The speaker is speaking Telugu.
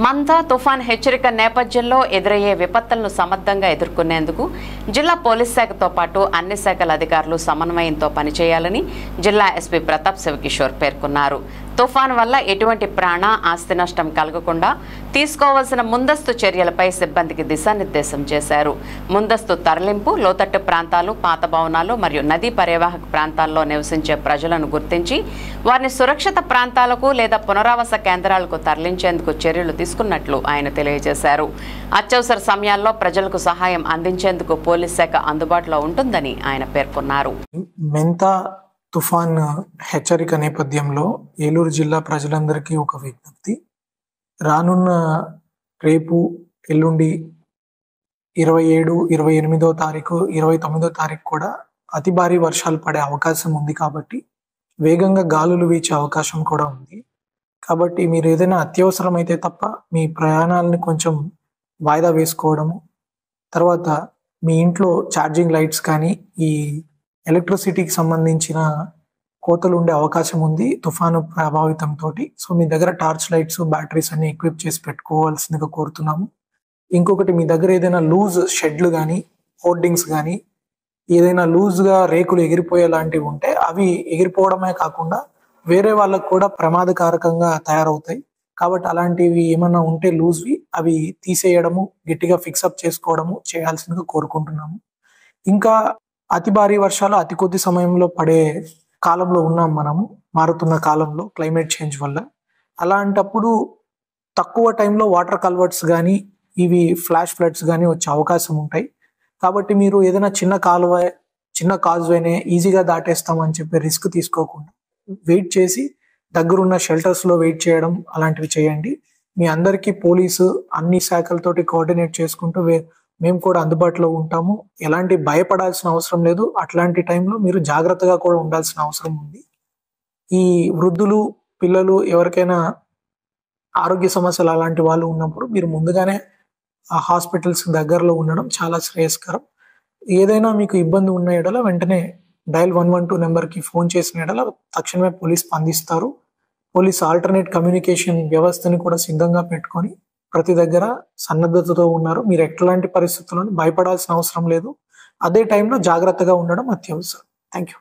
మంతా తుఫాన్ హెచ్చరిక నేపథ్యంలో ఎదురయ్యే విపత్తులను సమర్థంగా ఎదుర్కొనేందుకు జిల్లా పోలీస్ శాఖతో పాటు అన్ని శాఖల అధికారులు సమన్వయంతో పనిచేయాలని జిల్లా ఎస్పీ ప్రతాప్ శివకిషోర్ పేర్కొన్నారు. తుఫాన్ వల్ల ఎటువంటి ప్రాణ ఆస్తి నష్టం కలగకుండా తీసుకోవాల్సిన ముందస్తు చర్యలపై సిబ్బందికి దిశానిర్దేశం చేశారు. ముందస్తు తరలింపు, లోతట్టు ప్రాంతాలు, పాత భవనాలు మరియు నదీ పరివాహక ప్రాంతాల్లో నివసించే ప్రజలను గుర్తించి వారిని సురక్షిత ప్రాంతాలకు లేదా పునరావాస కేంద్రాలకు తరలించేందుకు చర్యలు తీసుకున్నట్లు ఆయన తెలియజేశారు. అత్యవసర సమయాల్లో ప్రజలకు సహాయం అందించేందుకు పోలీస్ శాఖ అందుబాటులో ఉంటుందని ఆయన పేర్కొన్నారు. తుఫాన్ హెచ్చరిక నేపథ్యంలో ఏలూరు జిల్లా ప్రజలందరికీ ఒక విజ్ఞప్తి. రానున్న రేపు, ఎల్లుండి 27, 28వ తారీఖు, 29వ తారీఖు కూడా అతి భారీ వర్షాలు పడే అవకాశం ఉంది. కాబట్టి వేగంగా గాలులు వీచే అవకాశం కూడా ఉంది. కాబట్టి మీరు ఏదైనా అత్యవసరం అయితే తప్ప మీ ప్రయాణాలని కొంచెం వాయిదా వేసుకోవడము, తర్వాత మీ ఇంట్లో ఛార్జింగ్ లైట్స్ కానీ ఈ ఎలక్ట్రిసిటీకి సంబంధించిన కోతలు ఉండే అవకాశం ఉంది తుఫాను ప్రభావితంతో. సో మీ దగ్గర టార్చ్ లైట్స్, బ్యాటరీస్ అన్ని ఎక్విప్ చేసి పెట్టుకోవాల్సిందిగా కోరుతున్నాము. ఇంకొకటి, మీ దగ్గర ఏదైనా లూజ్ షెడ్లు కానీ, హోర్డింగ్స్ కానీ, ఏదైనా లూజ్గా రేకులు ఎగిరిపోయే లాంటివి ఉంటే అవి ఎగిరిపోవడమే కాకుండా వేరే వాళ్ళకు కూడా ప్రమాదకారకంగా తయారవుతాయి. కాబట్టి అలాంటివి ఏమన్నా ఉంటే లూజ్వి అవి తీసేయడము, గట్టిగా ఫిక్సప్ చేసుకోవడము చేయాల్సిందిగా కోరుకుంటున్నాము. ఇంకా అతి భారీ వర్షాలు అతి కొద్ది సమయంలో పడే కాలంలో ఉన్నాం మనము, మారుతున్న కాలంలో క్లైమేట్ చేంజ్ వల్ల. అలాంటప్పుడు తక్కువ టైంలో వాటర్ కల్వర్ట్స్ కానీ, ఇవి ఫ్లాష్ ఫ్లడ్స్ కానీ వచ్చే అవకాశం ఉంటాయి. కాబట్టి మీరు ఏదైనా చిన్న కాజ్వేనే ఈజీగా దాటేస్తామని చెప్పి రిస్క్ తీసుకోకుండా వెయిట్ చేసి దగ్గరున్న షెల్టర్స్లో వెయిట్ చేయడం అలాంటివి చేయండి. మీ అందరికీ పోలీసు అన్ని శాఖలతోటి కోఆర్డినేట్ చేసుకుంటూ మేము కూడా అందుబాటులో ఉంటాము. ఎలాంటి భయపడాల్సిన అవసరం లేదు. అట్లాంటి టైంలో మీరు జాగ్రత్తగా కూడా ఉండాల్సిన అవసరం ఉంది. ఈ వృద్ధులు, పిల్లలు, ఎవరికైనా ఆరోగ్య సమస్యలు అలాంటి వాళ్ళు ఉన్నప్పుడు మీరు ముందుగానే ఆ హాస్పిటల్స్ దగ్గరలో ఉండడం చాలా శ్రేయస్కరం. ఏదైనా మీకు ఇబ్బంది ఉన్న ఎడల వెంటనే డయల్ 112 నెంబర్కి ఫోన్ చేసిన ఎడల తక్షణమే పోలీస్ స్పందిస్తారు. పోలీస్ ఆల్టర్నేట్ కమ్యూనికేషన్ వ్యవస్థని కూడా సిద్ధంగా పెట్టుకొని ప్రతి దగ్గర సన్నద్ధతతో ఉన్నారు. మీరు ఎట్లాంటి పరిస్థితులను భయపడాల్సిన అవసరం లేదు. అదే టైంలో జాగ్రత్తగా ఉండడం అత్యవసరం. Thank you.